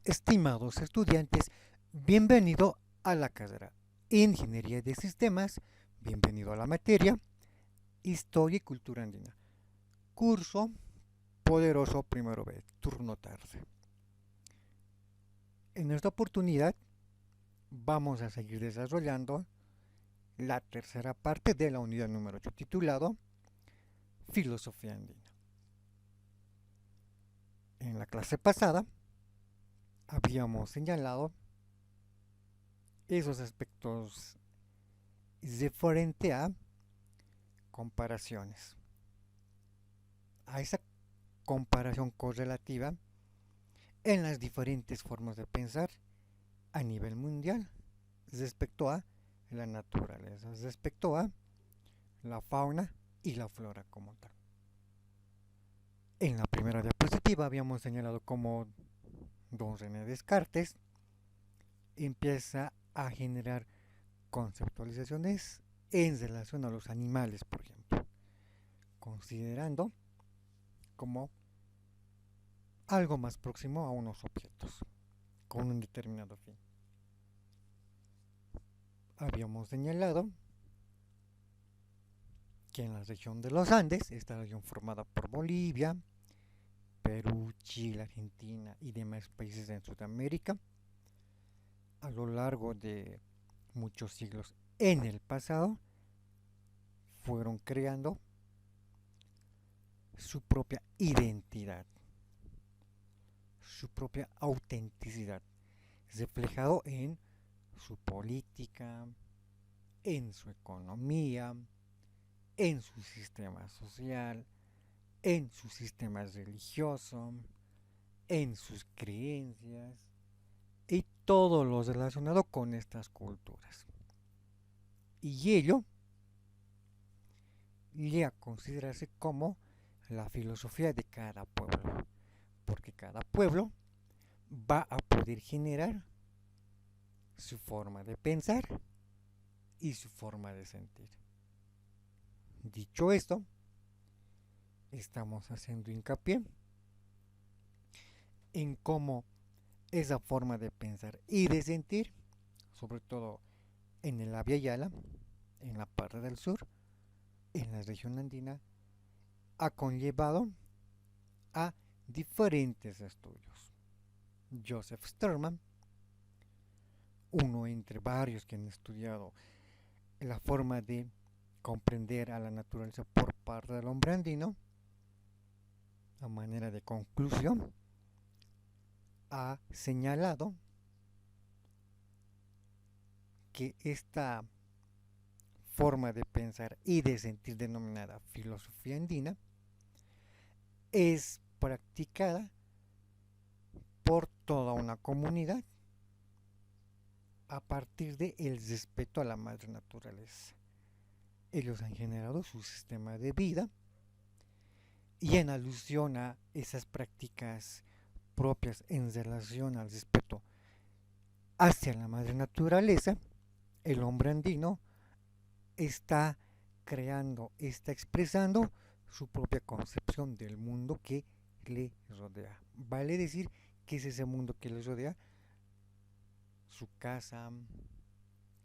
Estimados estudiantes, bienvenido a la carrera Ingeniería de Sistemas, bienvenido a la materia Historia y Cultura Andina. Curso Poderoso Primero B, turno tarde. En esta oportunidad vamos a seguir desarrollando la tercera parte de la unidad número 8 titulado Filosofía Andina. En la clase pasada habíamos señalado esos aspectos referente a comparaciones. A esa comparación correlativa en las diferentes formas de pensar a nivel mundial respecto a la naturaleza, respecto a la fauna y la flora como tal. En la primera diapositiva habíamos señalado cómo don René Descartes empieza a generar conceptualizaciones en relación a los animales, por ejemplo, considerando como algo más próximo a unos objetos con un determinado fin. Habíamos señalado que en la región de los Andes, esta región formada por Bolivia, Perú, Chile, Argentina y demás países en Sudamérica, a lo largo de muchos siglos en el pasado, fueron creando su propia identidad, su propia autenticidad, reflejado en su política, en su economía, en su sistema social, en su sistema religioso, en sus creencias y todo lo relacionado con estas culturas. Y ello llega a considerarse como la filosofía de cada pueblo, porque cada pueblo va a poder generar su forma de pensar y su forma de sentir. Dicho esto, estamos haciendo hincapié en cómo esa forma de pensar y de sentir, sobre todo en el Abya Yala, en la parte del sur, en la región andina, ha conllevado a diferentes estudios. Joseph Sturman, uno entre varios que han estudiado la forma de comprender a la naturaleza por parte del hombre andino, a manera de conclusión, ha señalado que esta forma de pensar y de sentir denominada filosofía andina es practicada por toda una comunidad a partir del respeto a la madre naturaleza. Ellos han generado su sistema de vida y en alusión a esas prácticas propias en relación al respeto hacia la madre naturaleza, el hombre andino está creando, está expresando su propia concepción del mundo que le rodea. Vale decir que es ese mundo que le rodea, su casa,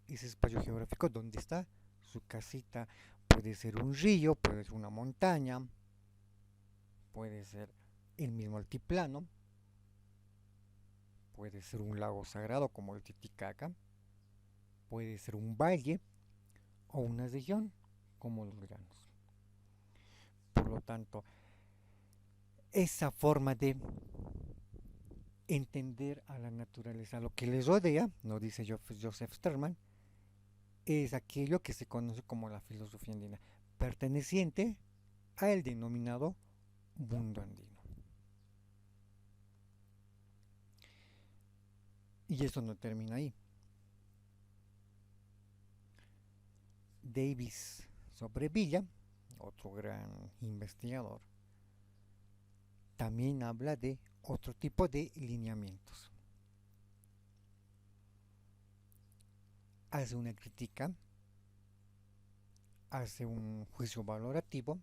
ese espacio geográfico donde está su casita. Puede ser un río, puede ser una montaña, puede ser el mismo altiplano, puede ser un lago sagrado como el Titicaca, puede ser un valle o una región como los llanos. Por lo tanto, esa forma de entender a la naturaleza, lo que les rodea, no dice Joseph Sturman, es aquello que se conoce como la filosofía andina, perteneciente al denominado mundo andino. Y esto no termina ahí. Davis Sobrevilla, otro gran investigador, también habla de otro tipo de lineamientos. Hace una crítica, hace un juicio valorativo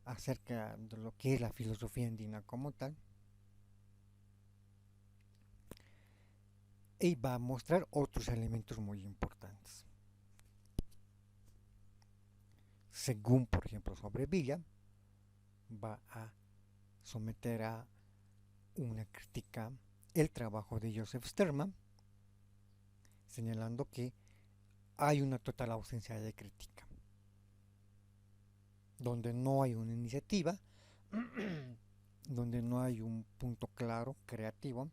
acerca de lo que es la filosofía andina como tal, y va a mostrar otros elementos muy importantes. Según, por ejemplo, Sobrevilla, va a someter a una crítica el trabajo de Joseph Sturman, señalando que hay una total ausencia de crítica, donde no hay una iniciativa, donde no hay un punto claro, creativo,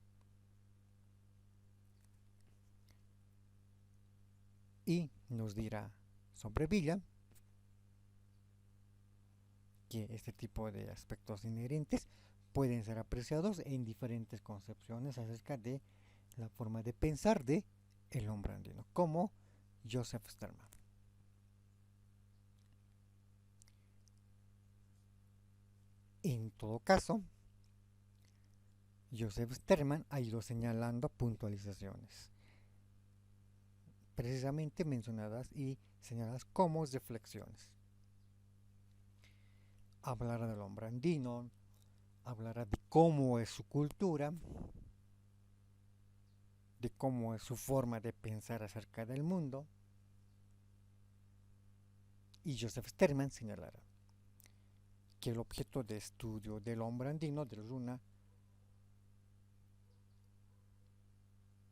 y nos dirá Sobrevilla que este tipo de aspectos inherentes pueden ser apreciados en diferentes concepciones acerca de la forma de pensar de el hombre andino, como Joseph Sturman. En todo caso, Joseph Sturman ha ido señalando puntualizaciones, precisamente mencionadas y señaladas como reflexiones. Hablará del hombre andino, hablará de cómo es su cultura, de cómo es su forma de pensar acerca del mundo, y Joseph Sturman señalará que el objeto de estudio del hombre andino, del Runa,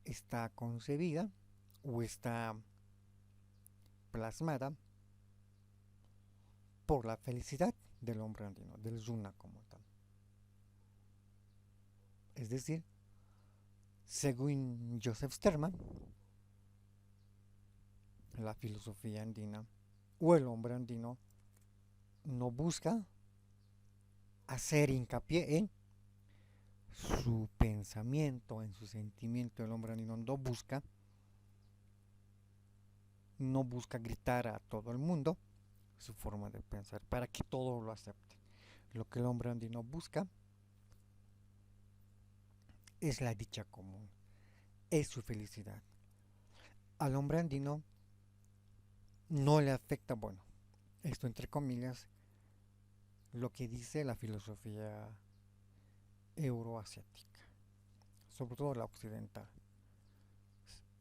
está concebida o está plasmada por la felicidad del hombre andino, del Runa como tal. Es decir, según Joseph Sturman, la filosofía andina o el hombre andino no busca hacer hincapié en su pensamiento, en su sentimiento. El hombre andino no busca gritar a todo el mundo su forma de pensar para que todos lo acepten. Lo que el hombre andino busca es la dicha común, es su felicidad. Al hombre andino no le afecta, bueno, esto entre comillas, lo que dice la filosofía euroasiática, sobre todo la occidental.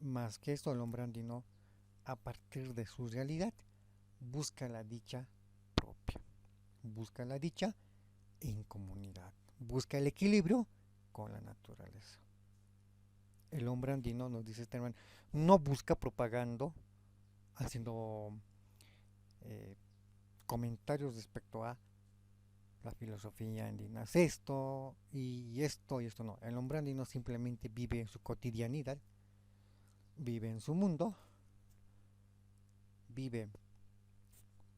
Más que esto, el hombre andino, a partir de su realidad, busca la dicha propia, busca la dicha en comunidad, busca el equilibrio con la naturaleza. El hombre andino, nos dice Sterman, no busca propagando, haciendo comentarios respecto a la filosofía andina es esto y esto y esto no. El hombre andino simplemente vive en su cotidianidad, vive en su mundo, vive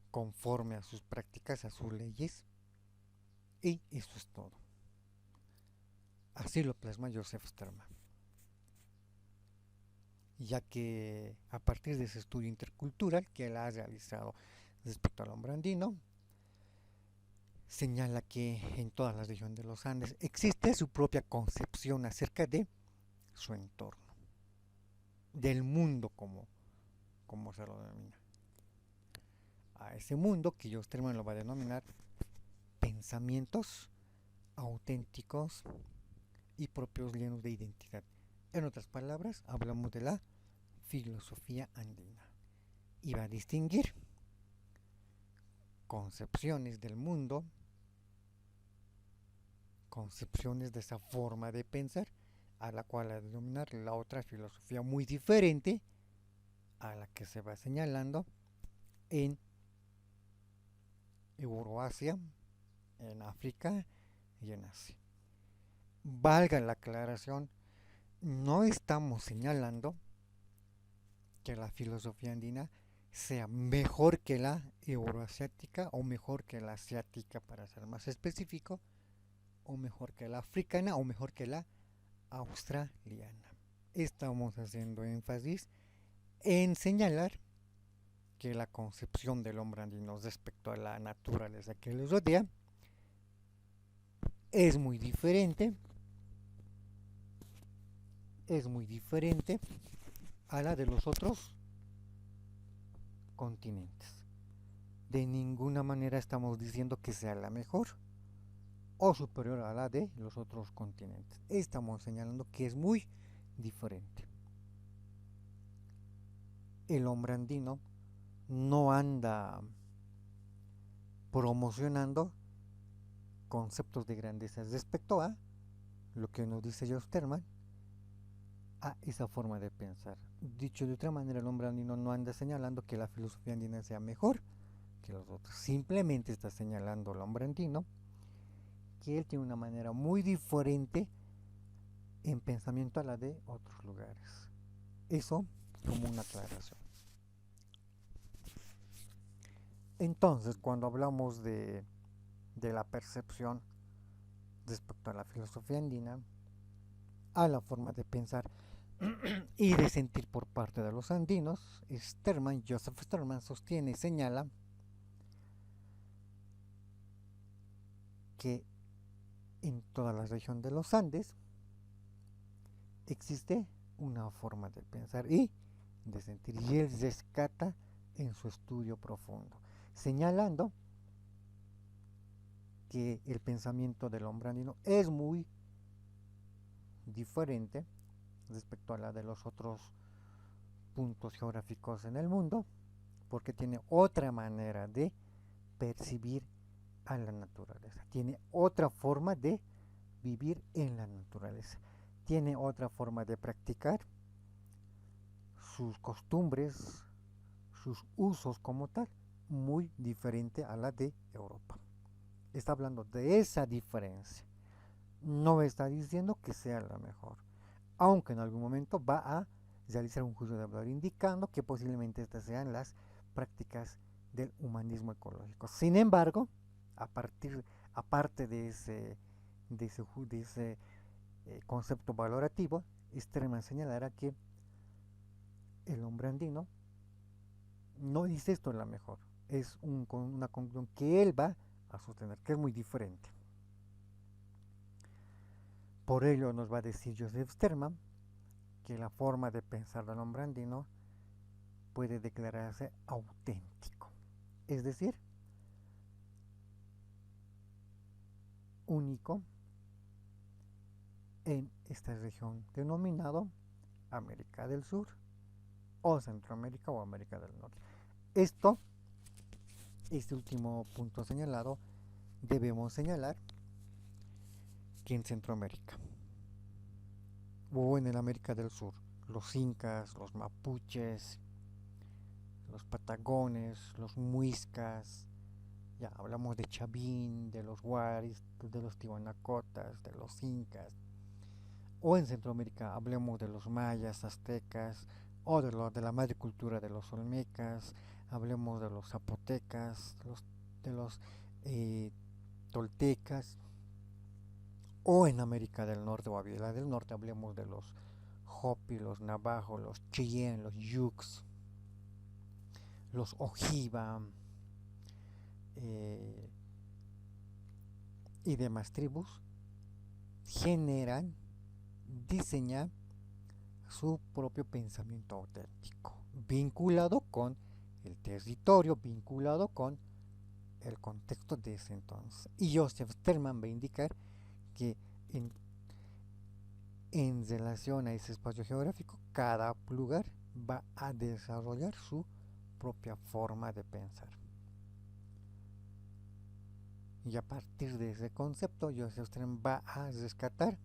conforme a sus prácticas, a sus leyes, y eso es todo. Así lo plasma Joseph Sturman, ya que a partir de ese estudio intercultural que él ha realizado respecto al hombre andino, señala que en todas las regiones de los Andes existe su propia concepción acerca de su entorno, del mundo como se lo denomina. A ese mundo que Josterman lo va a denominar pensamientos auténticos y propios llenos de identidad. En otras palabras, hablamos de la filosofía andina y va a distinguir concepciones del mundo, concepciones de esa forma de pensar, a la cual a denominar la otra filosofía muy diferente a la que se va señalando en Euroasia, en África y en Asia. Valga la aclaración, no estamos señalando que la filosofía andina sea mejor que la euroasiática o mejor que la asiática, para ser más específico, o mejor que la africana o mejor que la australiana. Estamos haciendo énfasis en señalar que la concepción del hombre andino respecto a la naturaleza que les rodea es muy diferente a la de los otros continentes. De ninguna manera estamos diciendo que sea la mejor o superior a la de los otros continentes. Estamos señalando que es muy diferente. el hombre andino no anda promocionando conceptos de grandeza respecto a lo que nos dice George Terman, a esa forma de pensar. Dicho de otra manera, el hombre andino no anda señalando que la filosofía andina sea mejor que los otros, simplemente está señalando al hombre andino que él tiene una manera muy diferente en pensamiento a la de otros lugares. Eso como una aclaración. Entonces, cuando hablamos de la percepción respecto a la filosofía andina, a la forma de pensar y de sentir por parte de los andinos, Joseph Sterman sostiene y señala que en toda la región de los Andes existe una forma de pensar y de sentir, y él rescata en su estudio profundo, señalando que el pensamiento del hombre andino es muy diferente respecto a la de los otros puntos geográficos en el mundo, porque tiene otra manera de percibir a la naturaleza, tiene otra forma de vivir en la naturaleza, tiene otra forma de practicar sus costumbres, sus usos como tal, muy diferente a la de Europa. Está hablando de esa diferencia. No está diciendo que sea la mejor, aunque en algún momento va a realizar un juicio de valor indicando que posiblemente estas sean las prácticas del humanismo ecológico. Sin embargo, aparte de ese concepto valorativo, Sterman señalará que el hombre andino no dice esto es la mejor, es una conclusión que él va a sostener, que es muy diferente. Por ello nos va a decir Joseph Sterman que la forma de pensar del hombre andino puede declararse auténtico, es decir, único en esta región denominado América del Sur o Centroamérica o América del Norte. Este último punto señalado, debemos señalar que en Centroamérica o en el América del Sur, los incas, los mapuches, los patagones, los muiscas, ya hablamos de Chavín, de los Huaris, de los Tiwanacotas, de los incas, o en Centroamérica hablemos de los mayas, aztecas, o de la madre cultura de los olmecas, hablemos de los zapotecas, de los toltecas, o en América del Norte o Avila del Norte hablemos de los Hopi, los Navajo, los Cheyenne, los Yux, los Ojiba eh, y demás tribus, generan, diseñan su propio pensamiento auténtico, vinculado con el territorio, vinculado con el contexto de ese entonces. Y Joseph Sterman va a indicar que en relación a ese espacio geográfico, cada lugar va a desarrollar su propia forma de pensar. Y a partir de ese concepto, Joseph Sterman va a rescatar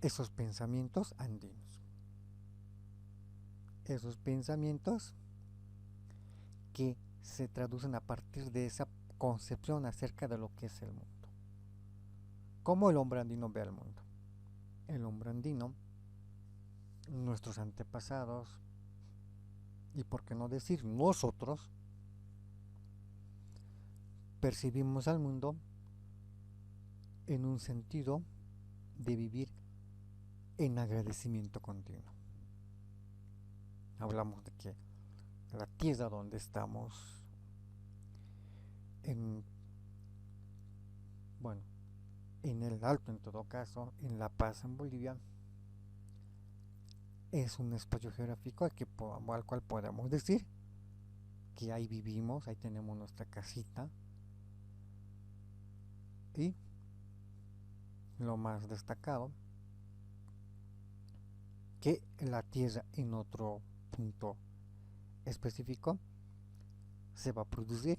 esos pensamientos andinos. Esos pensamientos que se traducen a partir de esa concepción acerca de lo que es el mundo. ¿Cómo el hombre andino ve el mundo? El hombre andino, nuestros antepasados, y por qué no decir nosotros, percibimos al mundo en un sentido de vivir en agradecimiento continuo. Hablamos de que la tierra donde estamos, en, bueno, en el Alto en todo caso, en La Paz, en Bolivia, es un espacio geográfico al cual podemos decir que ahí vivimos, ahí tenemos nuestra casita y lo más destacado, que la tierra en otro punto específico se va a producir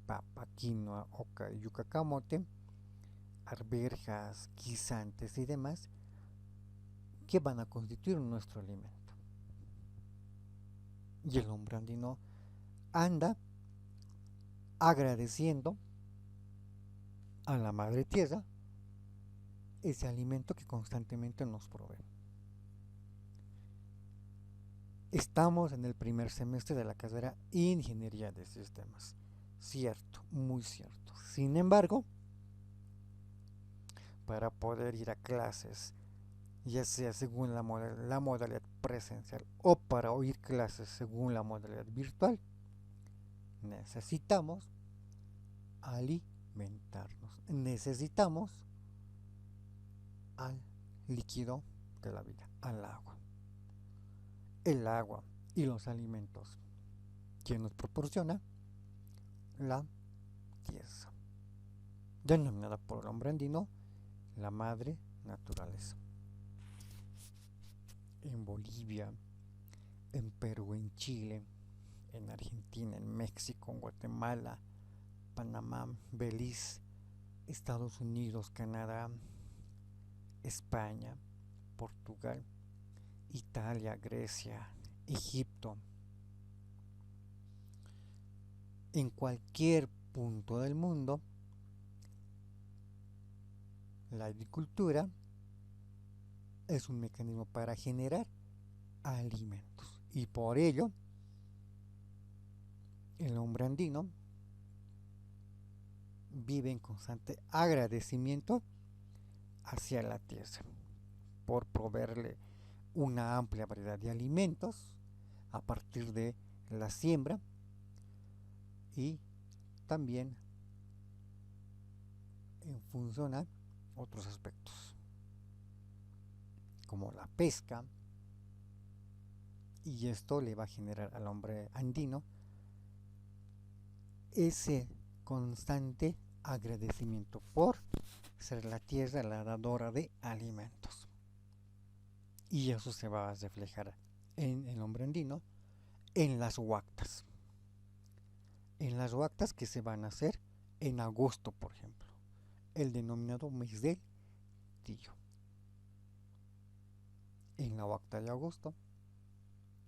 papa, quinoa, oca, yuca, camote, arvejas, guisantes y demás que van a constituir nuestro alimento. Y el hombre andino anda agradeciendo a la madre tierra ese alimento que constantemente nos provee. Estamos en el primer semestre de la carrera Ingeniería de Sistemas. Cierto, muy cierto. Sin embargo, para poder ir a clases, ya sea según la modalidad presencial o para oír clases según la modalidad virtual, necesitamos alimentarnos. Necesitamos al líquido de la vida, al agua. El agua y los alimentos que nos proporciona la tierra, denominada por el hombre andino la madre naturaleza. En Bolivia, en Perú, en Chile, en Argentina, en México, en Guatemala, Panamá, Belice, Estados Unidos, Canadá, España, Portugal, Italia, Grecia, Egipto, en cualquier punto del mundo, la agricultura es un mecanismo para generar alimentos y por ello el hombre andino vive en constante agradecimiento hacia la tierra por proveerle una amplia variedad de alimentos a partir de la siembra y también en función a otros aspectos como la pesca, y esto le va a generar al hombre andino ese constante agradecimiento por ser la tierra la dadora de alimentos. Y eso se va a reflejar en el hombre andino en las huactas. En las huactas que se van a hacer en agosto, por ejemplo, el denominado mes del tillo. En la huacta de agosto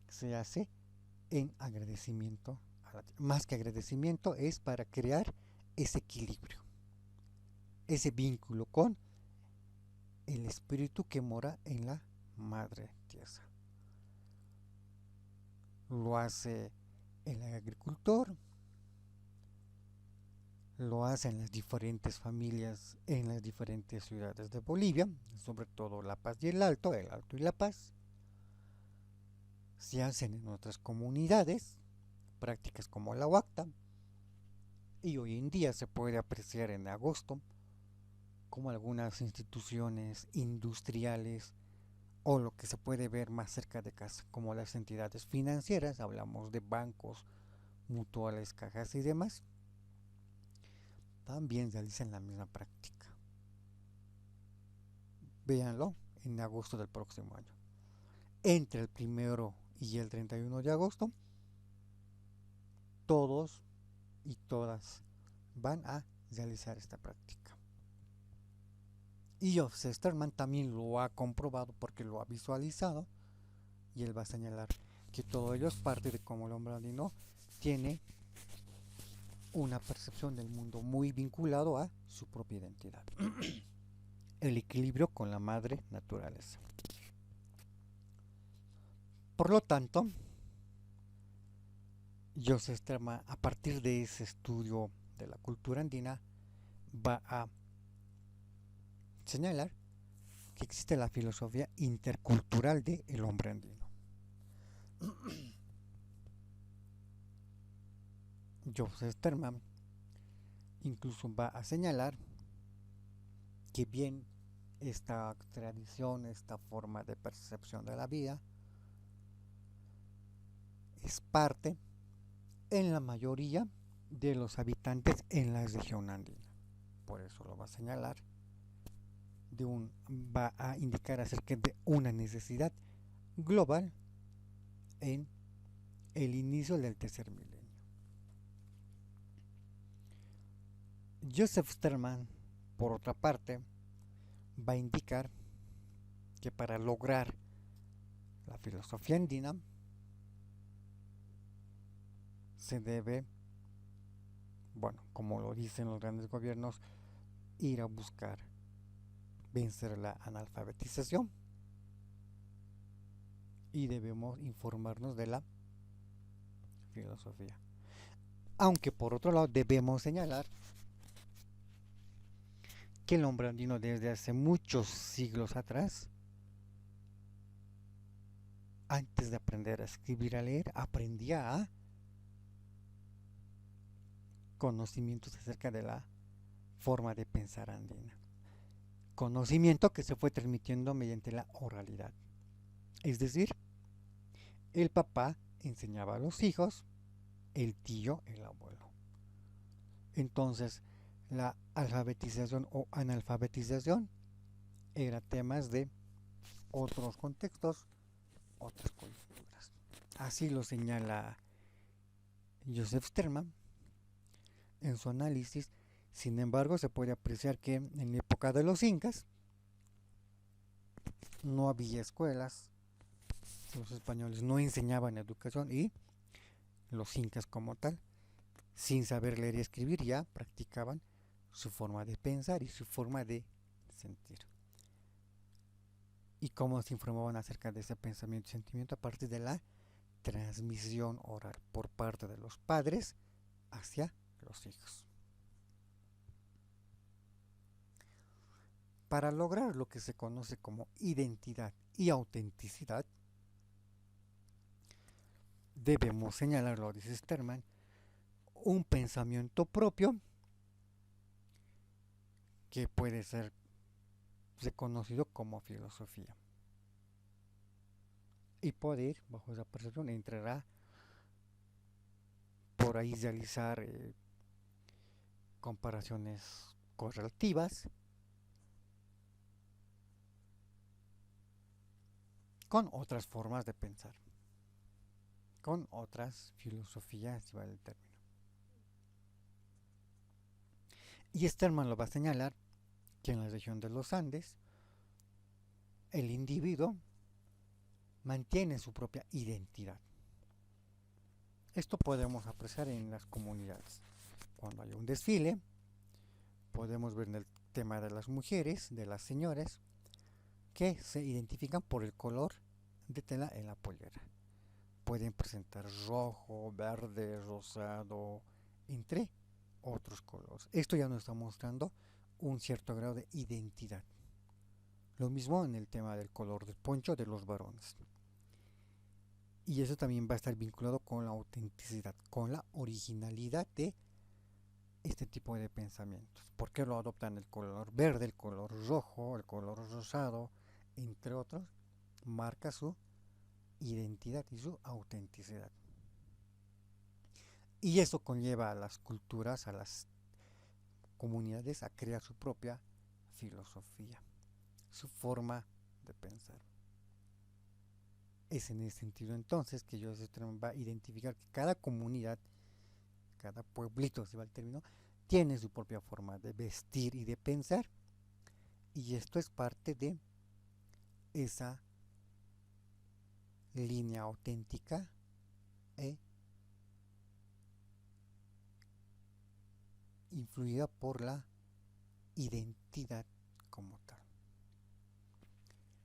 se hace en agradecimiento a la tierra. Más que agradecimiento es para crear ese equilibrio, ese vínculo con el espíritu que mora en la madre tierra. Lo hace el agricultor, lo hacen las diferentes familias en las diferentes ciudades de Bolivia, sobre todo La Paz y el Alto y La Paz. Se hacen en otras comunidades, prácticas como la huacta, y hoy en día se puede apreciar en agosto como algunas instituciones industriales o lo que se puede ver más cerca de casa, como las entidades financieras, hablamos de bancos, mutuales, cajas y demás, también realizan la misma práctica. Véanlo en agosto del próximo año. Entre el 1 y el 31 de agosto, todos y todas van a realizar esta práctica. Y Joseph Sterman también lo ha comprobado porque lo ha visualizado y él va a señalar que todo ello es parte de cómo el hombre andino tiene una percepción del mundo muy vinculado a su propia identidad. El equilibrio con la madre naturaleza. Por lo tanto, Joseph Sterman, a partir de ese estudio de la cultura andina, va a señalar que existe la filosofía intercultural del hombre andino. Joseph Sterman incluso va a señalar que bien esta tradición, esta forma de percepción de la vida es parte en la mayoría de los habitantes en la región andina. Por eso lo va a señalar, va a indicar acerca de una necesidad global en el inicio del tercer milenio. Joseph Sterman, por otra parte, va a indicar que para lograr la filosofía andina se debe, bueno, como lo dicen los grandes gobiernos, ir a buscar vencer la analfabetización y debemos informarnos de la filosofía. Aunque por otro lado debemos señalar que el hombre andino desde hace muchos siglos atrás, antes de aprender a escribir y a leer, aprendía a conocimientos acerca de la forma de pensar andina. Conocimiento que se fue transmitiendo mediante la oralidad. Es decir, el papá enseñaba a los hijos, el tío, el abuelo. Entonces, la alfabetización o analfabetización era temas de otros contextos, otras culturas. Así lo señala Joseph Sterman en su análisis. Sin embargo, se puede apreciar que en la época de los incas no había escuelas, los españoles no enseñaban educación y los incas como tal, sin saber leer y escribir, ya practicaban su forma de pensar y su forma de sentir. Y cómo se informaban acerca de ese pensamiento y sentimiento a partir de la transmisión oral por parte de los padres hacia los hijos. Para lograr lo que se conoce como identidad y autenticidad, debemos señalar, lo dice Sterman, un pensamiento propio que puede ser reconocido como filosofía. Y poder, bajo esa percepción, entrará por ahí realizar comparaciones correlativas con otras formas de pensar, con otras filosofías, si vale el término. Y Sterman lo va a señalar que en la región de los Andes el individuo mantiene su propia identidad. Esto podemos apreciar en las comunidades. Cuando hay un desfile, podemos ver en el tema de las mujeres, de las señoras, que se identifican por el color de tela en la pollera. Pueden presentar rojo, verde, rosado, entre otros colores. Esto ya nos está mostrando un cierto grado de identidad. Lo mismo en el tema del color del poncho de los varones. Y eso también va a estar vinculado con la autenticidad, con la originalidad de este tipo de pensamientos. ¿Por qué lo adoptan el color verde, el color rojo, el color rosado, entre otros? Marca su identidad y su autenticidad. Y eso conlleva a las culturas, a las comunidades a crear su propia filosofía, su forma de pensar. Es en ese sentido entonces que Joseph Sterman va a identificar que cada comunidad, cada pueblito, si va el término, tiene su propia forma de vestir y de pensar. Y esto es parte de esa línea auténtica e influida por la identidad como tal.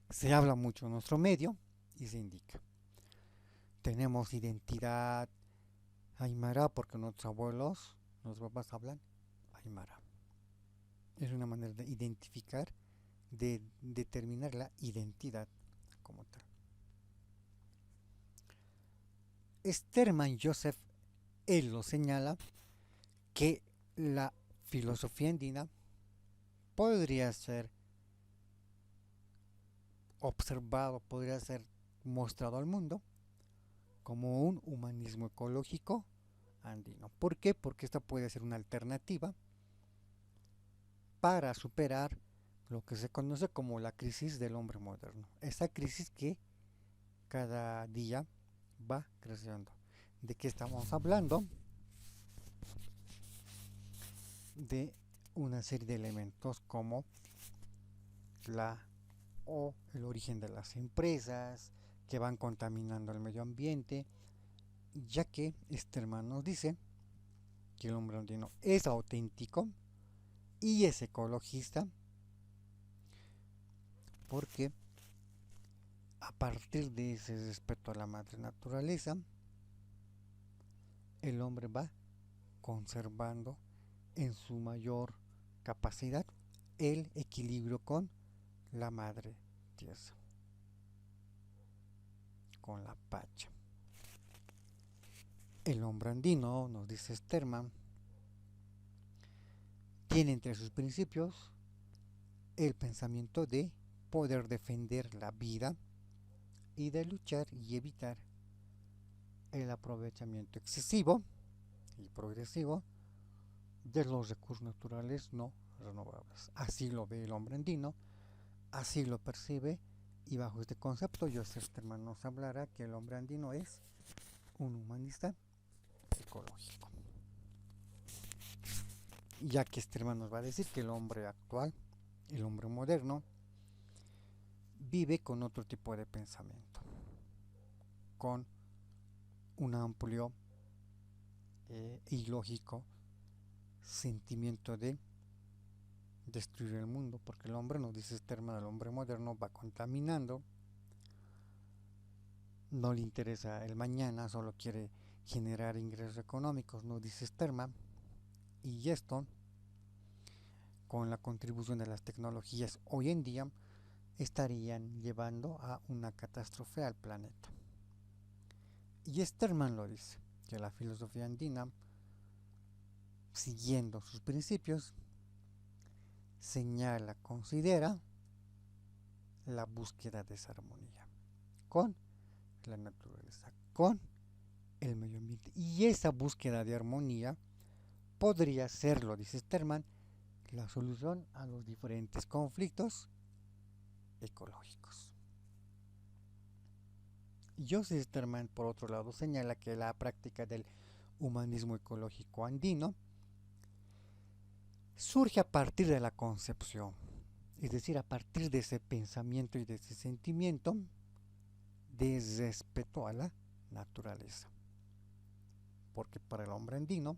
Se habla mucho en nuestro medio y se indica. Tenemos identidad aymara porque nuestros abuelos, nuestros papás hablan aymara. Es una manera de identificar, de determinar la identidad como tal. Sterman Joseph, él lo señala, que la filosofía andina podría ser observado, podría ser mostrado al mundo como un humanismo ecológico andino. ¿Por qué? Porque esta puede ser una alternativa para superar lo que se conoce como la crisis del hombre moderno. Esa crisis que cada día va creciendo. ¿De qué estamos hablando? De una serie de elementos como la o el origen de las empresas que van contaminando el medio ambiente, ya que Sterman nos dice que el hombre andino es auténtico y es ecologista porque a partir de ese respeto a la madre naturaleza, el hombre va conservando en su mayor capacidad el equilibrio con la madre tierra, con la pacha. El hombre andino, nos dice Sterman, tiene entre sus principios el pensamiento de poder defender la vida y de luchar y evitar el aprovechamiento excesivo y progresivo de los recursos naturales no renovables. Así lo ve el hombre andino, así lo percibe, y bajo este concepto Joseph Sterman nos hablará que el hombre andino es un humanista ecológico. Ya que Sterman nos va a decir que el hombre actual, el hombre moderno, vive con otro tipo de pensamiento, con un amplio y lógico sentimiento de destruir el mundo, porque el hombre, nos dice Sterman, el hombre moderno va contaminando, no le interesa el mañana, solo quiere generar ingresos económicos, nos dice Sterman, y esto, con la contribución de las tecnologías hoy en día, estarían llevando a una catástrofe al planeta. Y Sterman lo dice, que la filosofía andina, siguiendo sus principios, señala, considera la búsqueda de esa armonía con la naturaleza, con el medio ambiente. Y esa búsqueda de armonía podría ser, lo dice Sterman, la solución a los diferentes conflictos ecológicos. Joseph Sterman, por otro lado, señala que la práctica del humanismo ecológico andino surge a partir de la concepción, es decir, a partir de ese pensamiento y de ese sentimiento de respeto a la naturaleza. Porque para el hombre andino,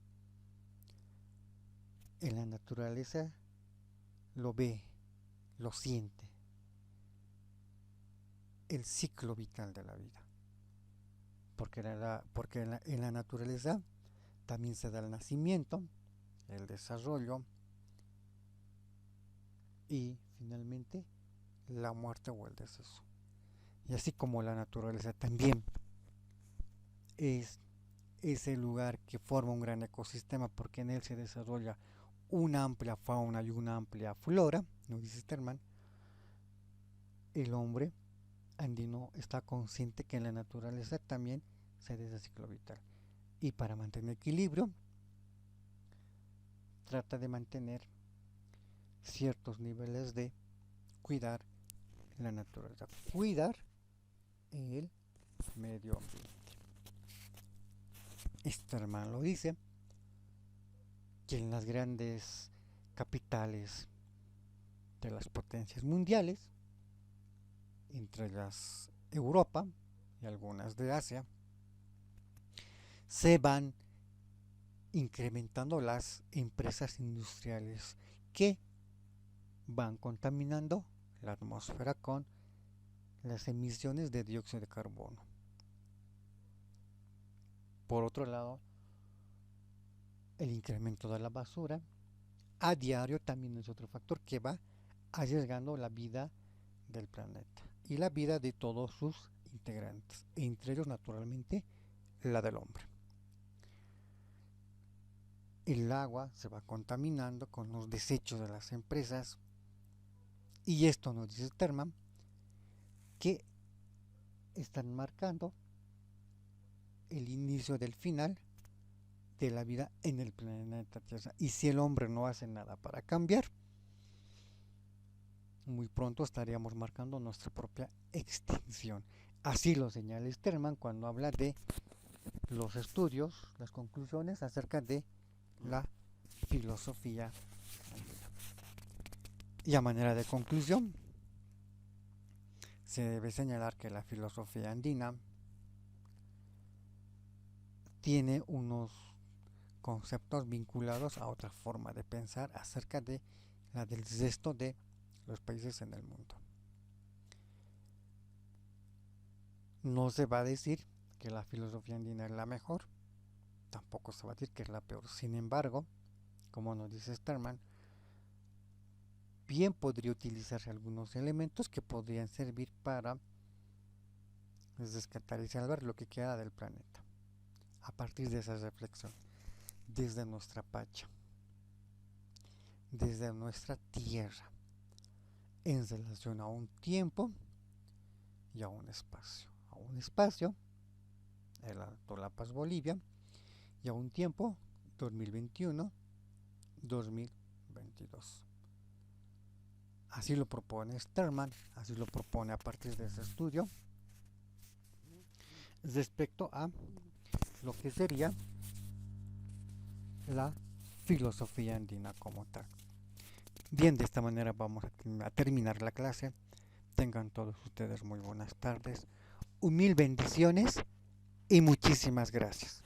en la naturaleza lo ve, lo siente, el ciclo vital de la vida. Porque en la naturaleza también se da el nacimiento, el desarrollo y finalmente la muerte o el deceso. Y así como la naturaleza también es ese lugar que forma un gran ecosistema porque en él se desarrolla una amplia fauna y una amplia flora, nos dice Sterman, el hombre andino está consciente que en la naturaleza también se da ese ciclo vital. Y para mantener equilibrio, trata de mantener ciertos niveles de cuidar la naturaleza, cuidar el medio ambiente. Sterman lo dice, que en las grandes capitales de las potencias mundiales, entre las Europa y algunas de Asia, se van incrementando las empresas industriales que van contaminando la atmósfera con las emisiones de dióxido de carbono. Por otro lado, el incremento de la basura a diario también es otro factor que va arriesgando la vida del planeta y la vida de todos sus integrantes, entre ellos naturalmente la del hombre. El agua se va contaminando con los desechos de las empresas y esto nos dice Sterman que están marcando el inicio del final de la vida en el planeta Tierra. Y si el hombre no hace nada para cambiar, muy pronto estaríamos marcando nuestra propia extinción. Así lo señala Sterman cuando habla de los estudios, las conclusiones acerca de la filosofía andina. Y a manera de conclusión, se debe señalar que la filosofía andina tiene unos conceptos vinculados a otra forma de pensar acerca de la del resto de los países en el mundo. No se va a decir que la filosofía andina es la mejor, tampoco se va a decir que es la peor. Sin embargo, como nos dice Sterman, bien podría utilizarse algunos elementos que podrían servir para rescatar y salvar lo que queda del planeta. A partir de esa reflexión, desde nuestra pacha, desde nuestra tierra, en relación a un tiempo y a un espacio. A un espacio, el Alto La Paz, Bolivia, y a un tiempo, 2021-2022. Así lo propone Sterman, así lo propone a partir de ese estudio, respecto a lo que sería la filosofía andina como tal. Bien, de esta manera vamos a terminar la clase. Tengan todos ustedes muy buenas tardes, mil bendiciones y muchísimas gracias.